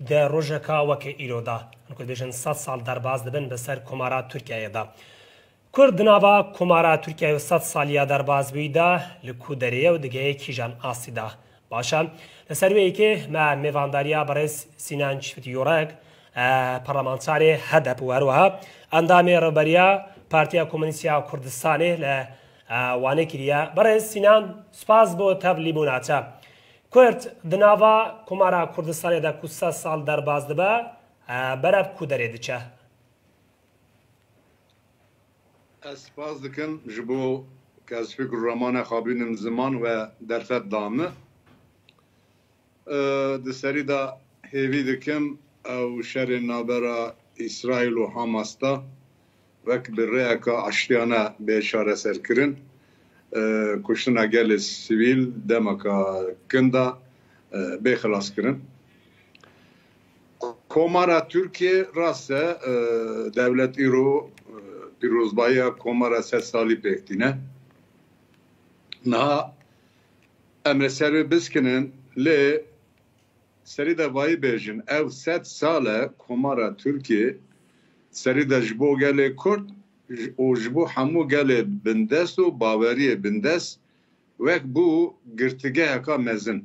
ده روژکا وک ایرودا نکو بیشن 100 سال درباز دبن بسر کمارا ترکیه دا کرد ناوا کمارا ترکیه 100 سالیا درباز بیدا لکو دریه و دیگه کیجان آسیدا باشا لسروی که ما میوانداریا برای سینان چفت یورگ پارلمانتاری هدف وروها اندامی ربریا پارتیا کمونیستیا کردستانی ل وانه کریه برای سینان سپاس بو تبلیموناتا کرد دناوا کمارا کردستانی دا 100 سال درباز دبا براب کودره دچه سپاس دکن جبو که از فکر رمان خوابینم زمان و درفت دامه دسری دا هیوی دکم او شر نابرا اسرائیل و حماس دا وک برای که اشتیانه به اشاره سر کرن کشتن اگل سیویل دمکا کنده به خلاص کرن کمارا ترکیه راسته devlet ایرو پیروزبایی کمارا 3 سالی پکتینه نه امر سر بسکنن لی سری دا وای بیجن او 100 ساله کمارا ترکیه سری دا جبو گله کرد و جبو همو گله بندست و باوری بندست وک بو گرتگه اکا مزن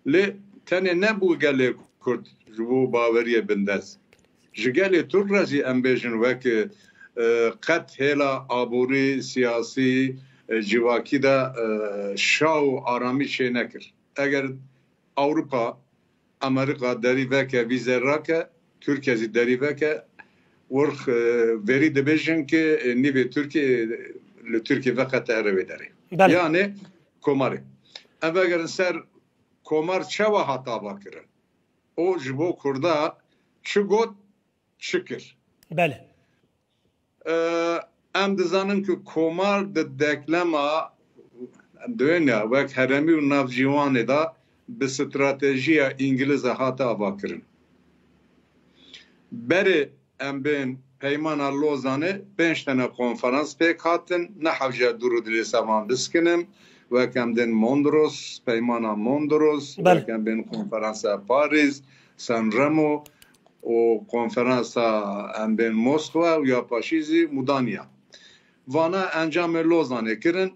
لی تنه نبو گله کرد جبو باوری بندست جگله تر رازی ام بیجن وک قط هلا آبوری سیاسی جواکی دا شاو آرامی چه نکر اگر Avrupa, Amerika deriveke vizerake, Türkiye deriveke ورخ veri dibêjin ki nîvê Türkiye li Türkiye veqet erevê derê. Yani komarê. Ev egerin ser komar çawa hata bakirin. O ji bo Kurda çi got çi kir. Bele. Em dizanin ki komar di deklema دوێنیا وەک هەرەمی و ناوجیوانê da bi stratejiya İngiliz hata avakirin. Berê em bên peymana Lozanê 5 tane konferans pêk hatin ne hewce dûr û dilê sevan biskinim wek em bên Mondros, peymana Mondros, wek em bên konferansa Parîs, Sanremo û konferansa em bên Moskva û ya paşîzî Mudanya. Vana encamê Lozanê kirin.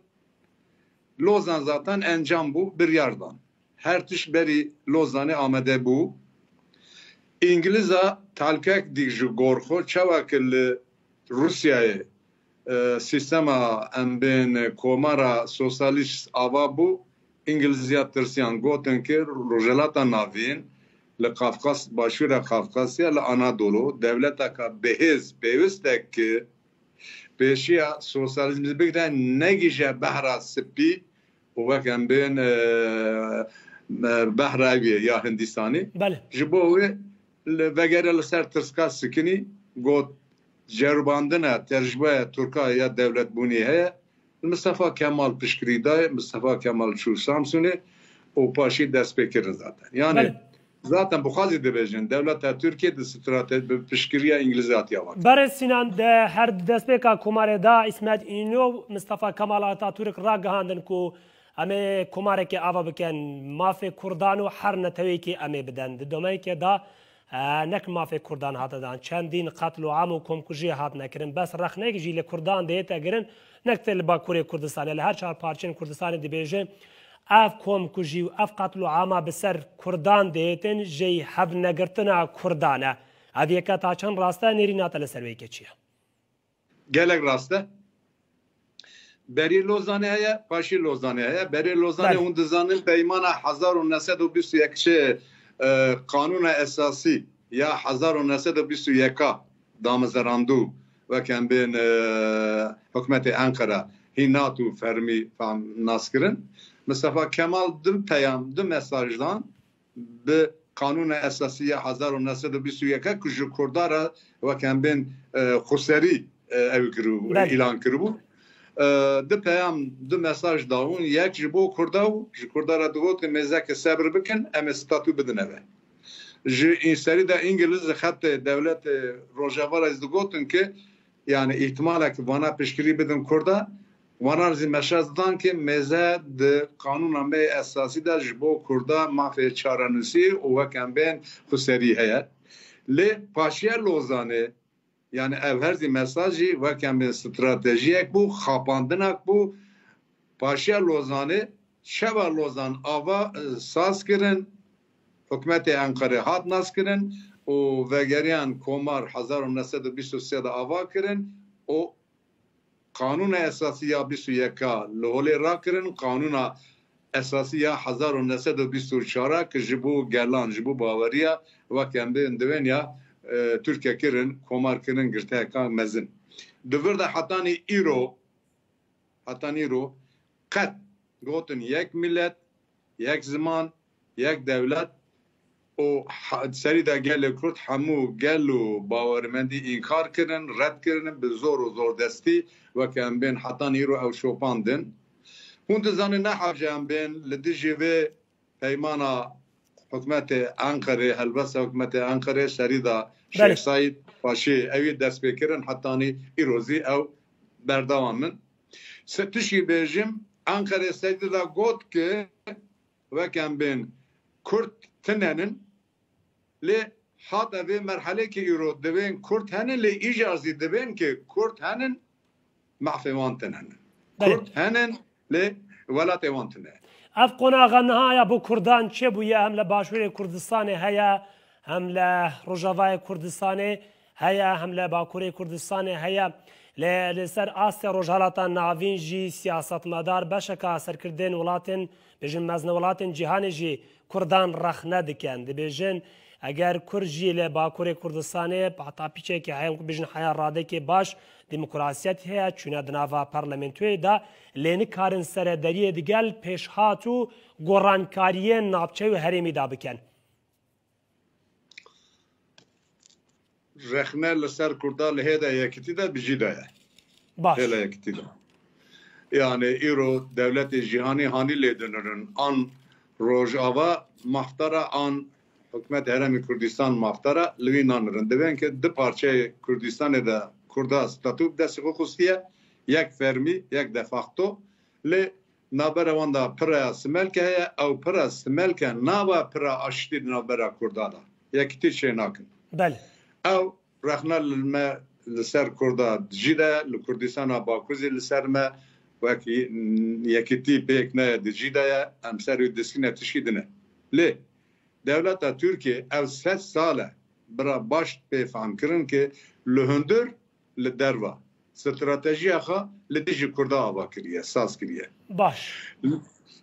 Lozan zaten encam bu bir yerden. Her tiş beri Lozan'ı amede bu. İngilizce talkek dikji gorxo çavakil Rusya'yı sistema embin komara sosyalist ava bu İngilizce tırsyan goten ki rojelata navin le Kafkas başura Kafkasya le Anadolu devleta ka behiz pevistek ki peşiya sosyalizmi bigden negije behra sipi o vakam ben behraviye ya Hindistani. Jibo vegere ser tırska sikini got cerbandına tercüme Türkiye ya devlet buniye Mustafa Kemal pişkirida Mustafa Kemal şu Samsun'u o paşi despekir zaten. Yani zaten bu kazi debejin devlet Türkiye'de strateji pişkiriye İngilizce atıyor. Barış Sinan de her despeka kumareda İsmet İnönü Mustafa Kemal Atatürk ragahandın ku ame kumarek ava biken mafe Kurdan و her netewê ki ame biden di domayke da nek mafe Kurdan hatadan çendîn qetl û am û komkujiyê hat nekirin bes rexnek jî li Kurdan dê te girin nek te li Bakurê Kurdistanê li her çar parçeyên Kurdistanê dibêje ev komkujî û ev qetl û ama bi ser Kurdan dêtin jî hevnegirtina Kurdan e ev yeka ta çend rasta nêrîna te li ser wê keçiye gelek rasta Beri Lozan'e heye, paşi Lozan'e heye. Beri Lozan'e undizanın peymana 1921 kanuna esası ya 1921 damızrandu ve kembin hükümeti Ankara hinatu fermi falan naskirin. Mustafa Kemal dım peyam dım mesajdan bi kanuna esası ya 1921 kuju kurdara ve kembin Huseri ilan kırbu. Di peyam di mesaj dawun yek ji bo Kurda û ji Kurda re digotin mêzeke sebr bikin em ê statû bidin ev. Ji înserî de İngiliz xetê devletê Rojavara ez digotin ki yani ihtimalek vana pişkirî bidin Kurda وانارزی مشازدان که مزه ده قانون همه اساسی ده جبو کرده مافی چارنوسی و وکم بین خسری هیا لی پاشیا لوزانه yani ev herzi mesajı ve kendi stratejiyek bu, xapandınak bu, paşa Lozan'ı, şeva Lozan ava saz kirin, hükümeti Ankara hat nas kirin, o vegeriyan komar 1923'de ava kirin, o kanuna esasiya 21'a lohole ra kirin, kanuna esasiya 1924'a ki jibu gerlan, jibu bavariya ve kendi indivenya Türkiye kirin, komar kirin girteka mezin. Dövür de hatani iro kat gotin yek millet, yek zaman, yek devlet o seri de gel Kürt hamu gelu bavermendi inkar kirin, red kirin bi zor desti ve kem ben hatani iro ev şopandin. Hûn dizanîn ne hevce ben li dijî vê peymana hükümeti Ankara, helbese hükümeti Ankara serida Şeyh Said Paşa evi dest bekirin hatani irozi ev berdavan min. Tişi bejim Ankara serida got ki vekem ben Kürt tinenin li hat evi merhale ki iro devin Kürt henin li icazi devin ki Kürt henin ma'fevan tinenin. Kürt henin li velat evan tinenin. اف قناغا نهايا بو كردان چه بويا هم لباشوري كردستاني هيا هم لرجاواي كردستاني هيا هم لباكوري كردستاني هيا لسر آسيا رجالتا ناوين جي سياسات مدار بشكا سركردين ولاتن بجن مزن ولاتن جهاني جي كردان رخنه دكن دي بجن اگر کرجی ل باکوری کردستانی حتی پیچه که هایم بجن حیا راده که باش دموکراسیت هیا چونه دناوا پارلمنتوی دا لینی کارن سر دریه دیگل پیش هاتو گورانکاریه نابچه و هریمی دا بکن. رخنه لسر کرده لهده یکتی دا بجی دا باش. هلا یکتی دا. Yani ایرو دولت جهانی هانی لیدنرن آن روجاوا مختara an hükümet Heremi Kürdistan maftara lüinanırın. Deven ki de parça Kürdistan'da da Kurda statü desi hukusiye yek fermi yek de facto le naberavanda pıra smelke ev pıra smelke nava pıra aşti nabera Kurdada. Yekti şey nakın. Bel. Ev rahna lme لسر Kurda jide li Kurdistan'a bakuzi لسر me veki yekti pek ne jide em ser diskine tişidine. Le devleta Türkiye ev 8 sale bira baş peyfam kirin ki lühündür li derva. Stratejiya xa li dijî Kurda ava kiriye, saz kiriye. Baş.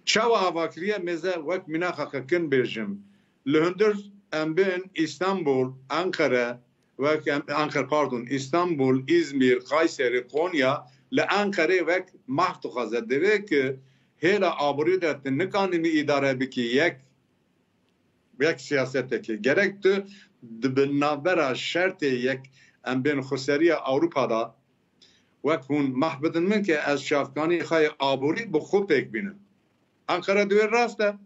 Çawa ava kiriye meze vek minaxa kin bêjim. Lühündür em bin İstanbul, Ankara İstanbul, İzmir, Kayseri, Konya li Ankara vek mahtu xaze deve ki hela aburi de nikanimi idare biki yek siyasetteki gerekti binabera şerti yek em bin xuseriye Avrupa'da vek hun mahbedin min ki ez şafkani xay aburi bu xu pek binin. Ankara diyor rasta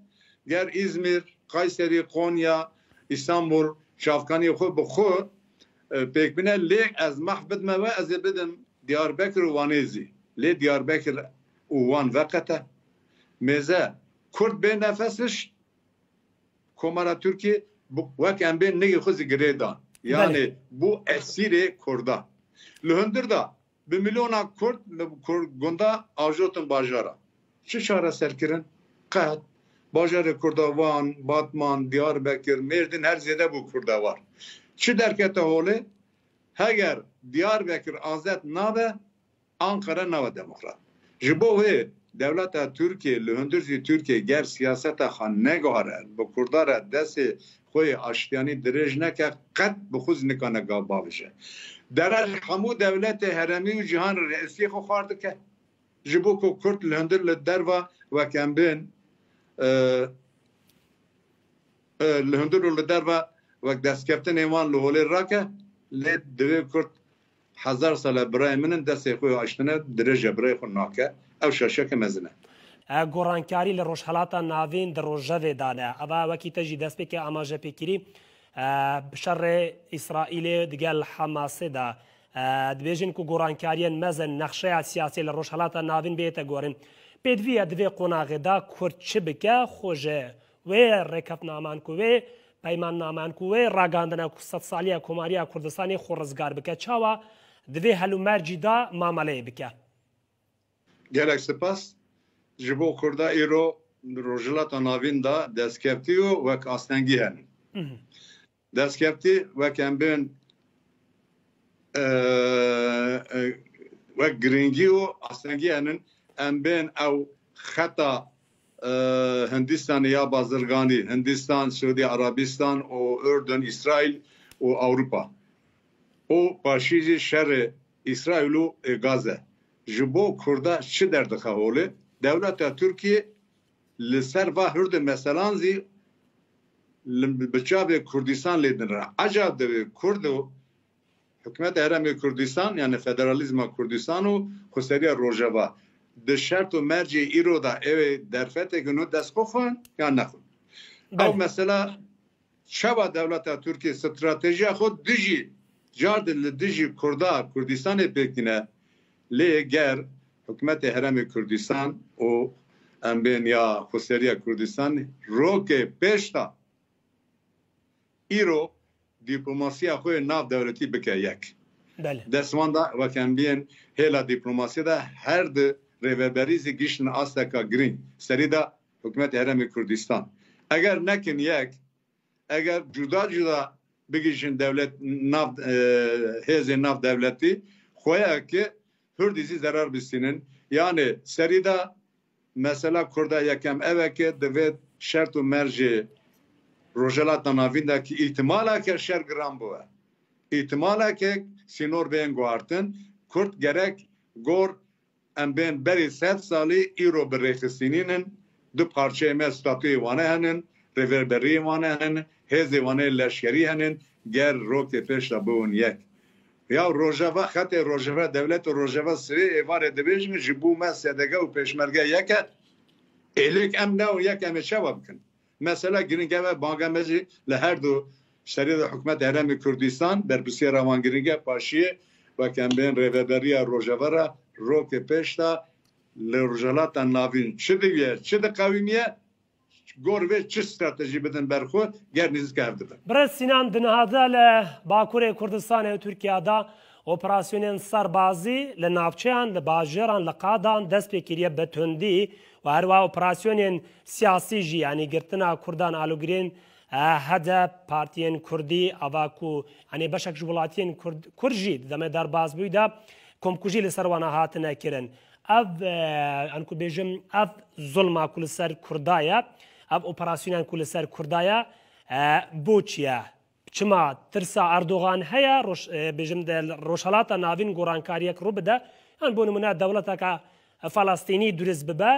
ger İzmir, Kayseri, Konya, İstanbul şafkani xu bu xu pek bine le ez mahbedme ve ez bidim Diyarbakır Vanezi le Diyarbakır Van vakata meze Kürt be nefesiş Komara Türkiye bu vek ben negi xuzi giredan. Yani bu esiri Kurda. Lühündür da 1 milyona Kürt gunda avjotun bajara. Çi şara serkirin? Kat. Bajarı Kurda Van, Batman, Diyarbakır, Merdin her zede bu Kurda var. Çi derkete holi? Heger Diyarbakır azet nabe Ankara nava demokrat. Jibo ve devleta Türkiye, lühündürzi Türkiye ger siyaseta xan negare, bu Kurdara desi خوی اشتیانی درج نکه قد بخوز نکنه گاباوشه درج همو دولت هرمی و جهان رئیسی خو خارد که جبو کو کرد لندر لدروا و کمبین لندر لدروا و دستکفتن ایوان لهولی راکه لید دوی کرد 1000 ساله برای منن دستی خوی اشتیانه درج برای خو ناکه او شاشه که مزنه گۆڕانکاری لە ڕۆژهەڵاتە ناوین دڕۆژەوێدانە ئەوە وەکی تەژی دەستپێکی ئاماژە پێگیری شەڕێ ئیسرائیلێ دیگەل حەماسێدا دبێژین و گۆڕانکاریان مەزن نەخشەیە سیاسی لە ڕۆژهەڵاتە ناوین بێتە گۆڕن پێدویە دەبێ قۆناغێدا کورد چ بکە خۆژێ وێ ڕێکەف نامانکوێ پەیمان نامانکوێ ڕاگاندنە 100 سالیە کۆماریە کوردستانی خۆڕزگار بکە چاوە دەبێ هەلومەرجیدا مامەلەیە بکە gelek spas ji bo Kurda îro rojhilata navîn da destkeftî û wek astengî henin. Destkeftî wek em bên wek giringî û astengî henin em bên ew xeta Hindistanê ya bazirganî Hindistan, Suudi Arabistan û Ürdün, İsrail û Awropa. û başî jî şerê İsrail û Gaze. Ji bo Kurda çi derdixe holê? Dewleta Tirkiye li ser va hürde meselan zî bi çavê Kurdistan lê dinre. Eca divê Kurd û Hikûmeta Herêmê Kurdistan yani Federalizma Kurdistan û Xweseriya Rojava di şert û mercê îro da ew ê derfeteke nû dest xwe ya nexwin. Ew mesela çawa dewleta Tirkiye stratejiya xwe dijî car li dijî Kurda Kurdistanê pêkîne lê ger Hikûmeta Herêmê Kurdistan û em bên ya Xweseriya Kurdistan rokê pêş da îro diplomasiya xwe nav dewletî bike yek. Destmanda wek em bînin hêla diplomasiyê de her di rêveberî zî giştin asteka girîng serî da Hikûmeta Herêmê Kurdistan. Eger nekin yek, eger cuda cuda bigîşin devlet nav hêzên nav devletî xweyekê hûrdî zî zerar bistînin. Yani serî da mesela Kurda yekem eveke divê şert û merjê rojhilata navîn de ki îhtimaleke şer giran bûye. İhtimaleke sînor bên guhartin Kurd gerek gor em bên berî 100 salî îro bi rêxistînînin du parçeyê me statûyê wane henin, rêveberiyê wane henin, hêzê wane leşkerî henin, ger rokê pêş de bûn yek. Ya Rojava xetê Rojava devlet û Rojava sirê êvarê dibêjin ji bû me sedege û pêşmerge yeke êlêk em ne û yek em ê çawa bikin. Mesela giringeve bangemezî li her du şerî de Hikûmeta Herêmê Kurdistan berpirsîya ravangirînge paşiyê wek em bên rêveberiya Rojava re rokê pêş da li rojhilata navîn çi diye çi diqewîniye gor vê çi stratejî bidin berxwe ger nîzîk ev dibin. Birez Sinan dinihada li Bakurê Kurdistanê Tirkiyeda operasyonên serbazî li navçeyan li bajêran li qadan dest pê kiriye bi tundî û herwa operasyonên siyasî jî yanî girtina Kurdan alûgirên hedef partiyên Kurdî ava ku yanî beşek ji welatiyên Kurd jî demê derbasbûyî de komkujî li ser wan hatine kirin. Ev em ku bêjim ev zulma ku li ser Kurda ye ev operasyonên ku li ser Kurda ye بۆچیە چما ترسا ئەردۆغان هەیە بێژم ڕۆژهەڵاتە ناوین گۆڕانکاریەک ڕوو بدە ئەن بۆ نمونە دەوڵەتەکە فەڵەستینی دروست ببە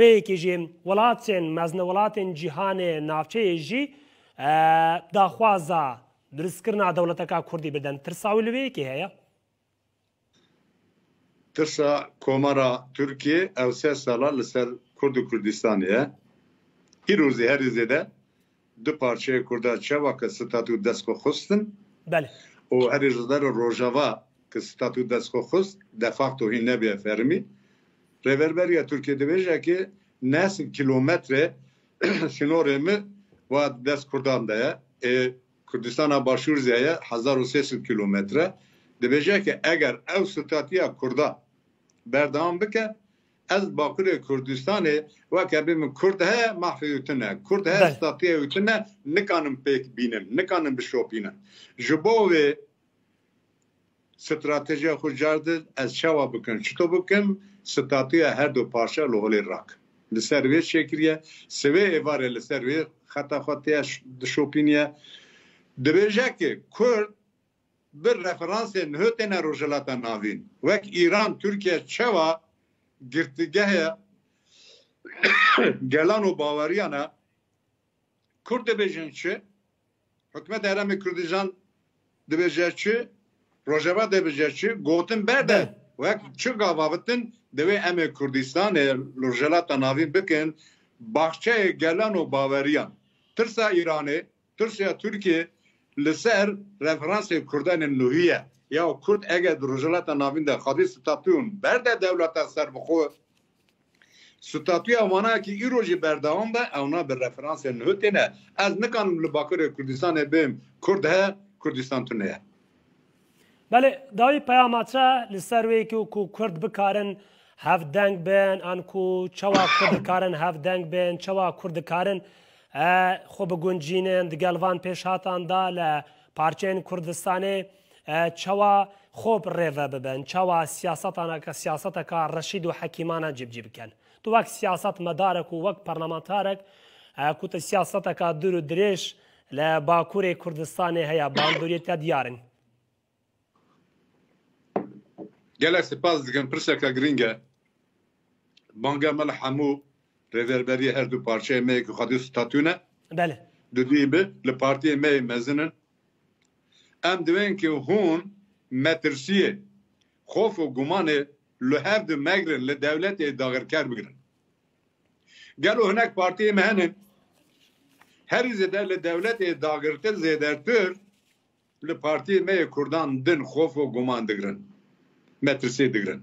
وەیەکێژێ وڵاتێن مەزنە وڵاتێن جیهانێ ناوچەیەژی داخوازە دروستکردنا دەوڵەتەکە کوردی بدەن ترساوی لەوەیەکی هەیە ترسا کۆمەرە تورکیە ئەو سێ ساڵە لەسەر کورد و کوردستانیە ئیرۆزی هەری زێدە دو parçeye Kurda çeva ki statü desko xustin o her jidar Rojava ki statü desko xust de facto hin nebiye fermi reverberiya Türkiye dibêje ki nesin kilometre sinore mi ve dest Kurdan da ye Kurdistana başur zeye 1300 kilometre dibêje ki eğer ev statüya Kurda berdam bike ez Bakurê Kurdistanê weke bim Kurd heye mahfî tune Kurd heye statîye tune nikanin pêk bînin nikanin bişopînin ji bo wê stratejiya xwe cardir ez çawa bikin çito bikim statîya her du parça li holê rak li ser vê şekiliye sivê êvarê li ser vê xeta xwe têya dişopîniye dibêje ki Kurd bir referansê nihê têne rojhilata navîn wek İran Tirkiye çawa girtigehe gelan û baweriyana Kurd dibêjin çi Hikûmeta Herêmê Kurdistan dibêje çi Rojava dibêje çi gotin berde wek çi gavabitin divê em ê Kurdistanê rojhilata navîn bikin baxçeyê gelan û baweriyan tirsa İranê tirsa Tirkiye li ser referansê Kurdanên nûhiye ya Kurd eğer Rojavata navinde xadî statûn berde devleta ser bixwe statûya wana ki îro jî berdewam be ewna bi referansê nûtêne ez nikanim li Bakurê Kurdistanê bêm Kurd he Kurdistan tune ye. Bele dawî peyama li ser wê ku Kurd bikarin hevdeng bên an ku çawa Kurd dikarin hevdeng bên çawa Kurd dikarin xwe bigunjînin di gelvan pêşhatan da li parçeyên Kurdistanê çawa xwe rêve bibin çawa siyaseteka reşîd û hekîmana cibcî bikin. Tu wek siyaset medarek û wek parlamentarek ku te siyaseteka dur û dirêj li Bakurê Kurdistanê heye bandoriyê te diyarin. Gelek spas dikim pirseka giring e banga me li hemû rêveberiyê her du parçeyê me ku xadî statû ne Bele. Dudî bi li partiyê me mezinin em divên ki hûn metirsiyê xof û gumanê li hev di megirin li devletê dagirker bigirin. Gelo hinek partiyê me henin herî zêde li devletê dagirtir zêdertir li partiyê me Kurdan din xof û guman digirin. Metirsiyê digirin.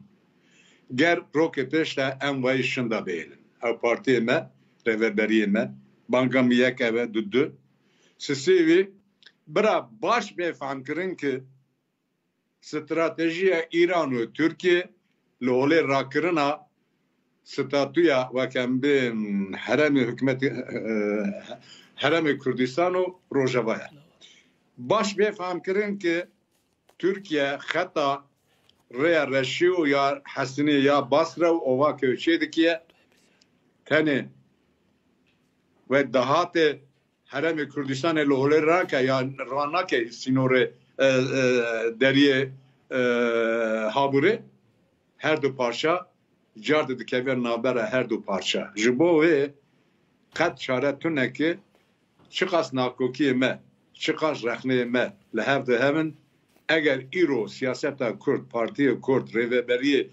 Ger rokê pêş de em wayî şinda bêhêlin. Ew partiyê me, rêveberiyê me, banga me yek ev e du. Sisê wî bira baş bêfemkirin ki stratejiya İran û Tirkiye li holê rakirina statûya wekem bên heremê hikûmetê heremê Kurdistan û Rojava ye. Baş bêfemkirin ki Tirkiye xeta rêya reşî û ya Hesinê ya Basra û ova kewçê dikiye tenê ve dahatê heremê Kurdistanê li holê rake ya ranake sînorê deriyê Haburê her du parça car dikeve navbera her du parça. Ji bo wê qet çare tunekê çiqas nakokiyê me çiqas rexneyê me li hev dihevin eger îro siyaseta Kurd, Partiyê Kurd, rêveberiyê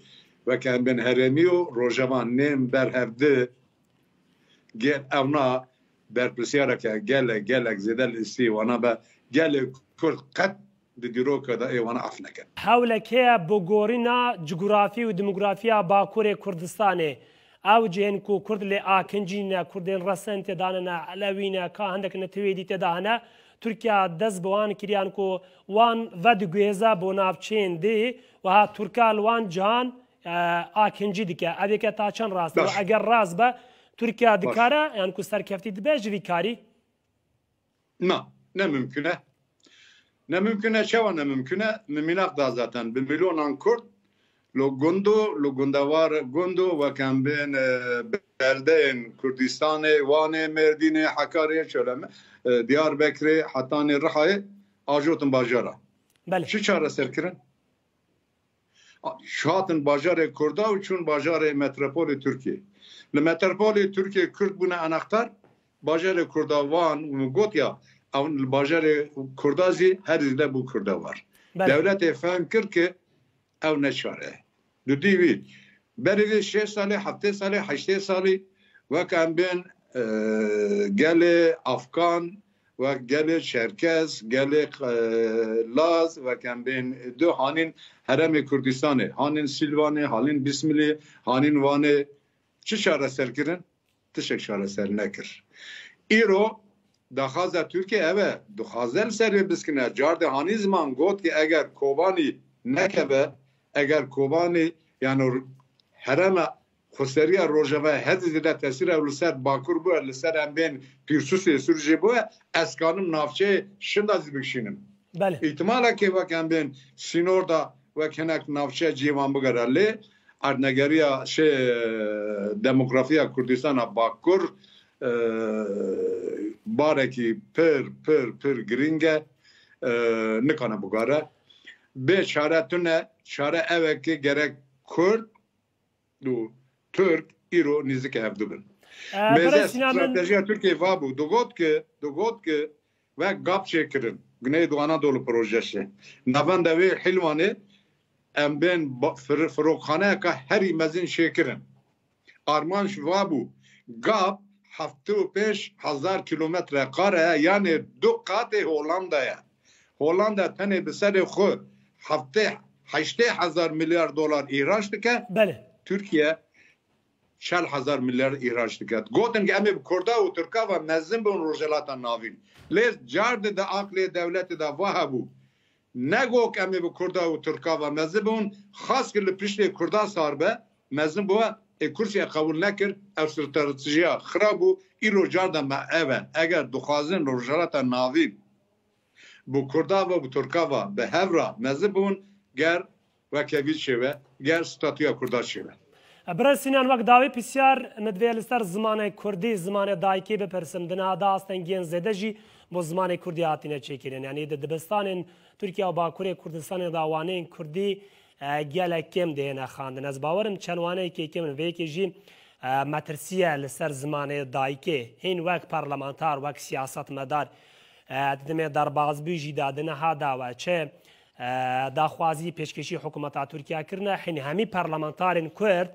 wekem bên herêmî û Rojava nêm berhevdi gel evna berpirsyareke gelek zêde li îstî wana be gelê Kurd qet di dîroka da ê wana af neke. Hewlek heye bigorîna cugurafî û demografiya Bakurê Kurdistanê. Ew cihên ku Kurd lê akincî ne, Kurdên resên tê danine, Elewî ne, ka hindek netewêdî tê dahine. Türkiye dest bi wan kiriyan ku wan vediguhêze bo navçeyên dê wiha Türka li wan cihan akincî dike. Evêke ta çend rast e? Eger rast be Türkiye dikare yan ku serkeftî dibe ji vî karî? Na, ne mümkün e. Ne mümkün e, çawa ne mümkün e. Miminak da zaten bi milyonan Kurd lo gundavar gundu wekem bên beldeyên Kurdistanê, Wanê, Mêrdînê, Hekarê, çöleme Diyarbekirê, Hetanê, Rihayê ajotin bajara. Çi çareser kirin? Şatin bajarê Kurda û çûn bajarê metropolê Tirkiye. Li metropolê Tirkiye Kurd bûne enextar, bajarê Kurda wan û gotiya ew li bajarê Kurda jî her zêde bû Kurda war. Devletê fehm kir ki ew neçare. Di dî wî berê vê 6 salê, 7 salê, 8 salî wekem bên gelê Afgan ve gelê Çerkez, gelê Laz wekem bên du hanîn heremê Kurdistanê, hanîn Silvanê, hanîn Bismilê, hanîn Wanê çi çareser kirin? Tişek çareser nekir. Îro daxwaza Tirkiye ev e dixwaze li serê biskine car de hanî ziman got ki eger Kobanî nekeve eger Kobanî yani hereme xuseriya Rojava hez zêde tesîr ew li ser Bakur bûye li ser em bên Pîrsûsê Sûrjê bûye ez kanim navçeyê şinda zî bikişînim. İhtimalekê wekem bên Sînor da wek hinek navçeya cîvan bigere lê erdnegeriya demografiya Kurdistana Bakur barekî pir giring e nikane bigare. Bê çare tune çare ev e ki gerek Kurd û Türk îro nêzik hev dibin. Mêze stratejiya Tirkiye vabû digot ki ve gap çêkirin Güneydoğu Anadolu projesi. Navenda wê Hilwanê em bên firokxaneyeka herî mezin çêkirin. Armanc vabû gap 75,000 kilometre kare yani du qatê Hollandaya. Hollanda tenê bi serê xwe هزار میلیارد دلار ihraç dike. بله Türkiye 40,000 milyar ihraç diket. Gotin ki emi Kurda u Türka ve mezin bun rojelatan navin. Lez cardı da akli devleti da vahabu. Ne gok emi bu Kurda u Türka ve mezin bun khas ki li pişli Kurda sarbe mezin bu kursiye kabul nekir ev stratejiya khrabu ilo carda me eve eğer dukhazin rojelatan navin bu Kurda ve bu Türka ve behevra mezin bun ger ve kevil şeve ger statüya Kurda şeve. برای سینان وقت داوی پسیار مدویل سر زمان کردی زمان دایکی بپرسم دنها دا استنگین زده جی با زمان کردی آتینه چیکرین یعنی دبستان ترکیه و باکوری کردستان داوانه کردی گله کم دهنه خواندن از باورم چنوانه که کم ویکی جی مترسیه لسر زمان دایکی این وقت پارلمانتار وقت سیاست مدار دمه در بازبی جی دادنه ها داوه چه داخوازی پیشکشی حکومت ترکیه کرنه حین همی پارلمانتارین کرد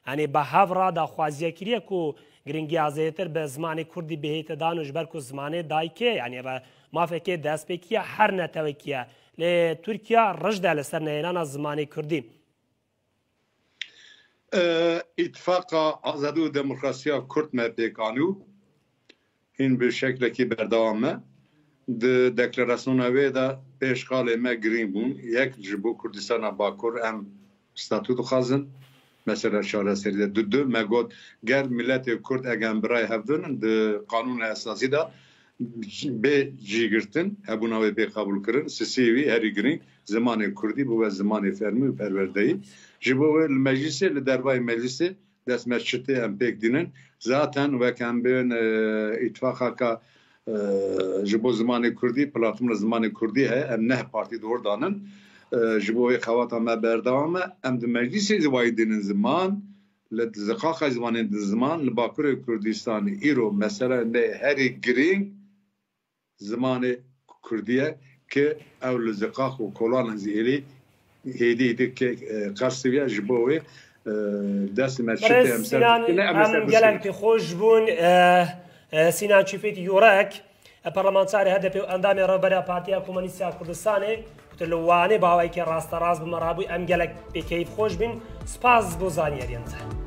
یعنی به هفرا داخوازی کریه کو گرینگی آزیتر به زمان کردی بهیت دانوش بر کو زمان دایکه یعنی به ما فکر دست بکیه هر نتوکیه ل ترکیه رجده لسر نیران زمان کردی اتفاق آزادی و دموکراسی کرد مپیکانو این به شکل کی بردوامه د دکلراسیون اوی دا پیشقال ما گرین بون یک جبو کردستان باکور ام ستاتو خازن مثلا شارع سریده دو مگود گر ملت کرد اگم برای هفدن د قانون اساسی دا به جیگرتن هبونا و به قبول کردن سیوی هری گرین زمان کردی بو زمان فرمی و پروردهی جبو المجلس لدربای مجلس دست مشته ام پک دینن zaten و کم بین اتفاقا که جبو زمان کردی پلاتفورم زمان کردی ہے ام نه پارتی دور دانن جبو خواتا ما بردامه ام د مجلس زوایدین زمان لدزقاق زمان زمان لباکور کردستان ایرو مثلا نه هری گرینگ زمان کردیه که اول زقاق و کلان زیلی هدی که قرصویه جبو دست مشته ام ام گلک خوش بون سینان چیفیت یورک پارلمانتاری هدف اندام رهبری پارتیا کمونیست کردستانه لوانه باوی که راست راست بمرابوی ام گلک به کیف خوش بین سپاس بو زانیاریانت